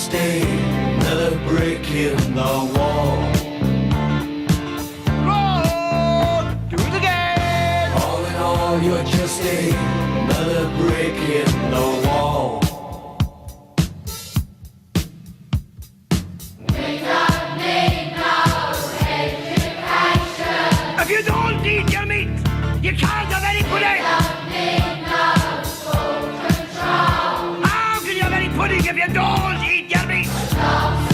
just another brick in the wall. Road, do it again. All in all, you're just another brick in the wall. If you don't eat your meat, you can't have any pudding. How can you have any pudding if you don't eat your meat?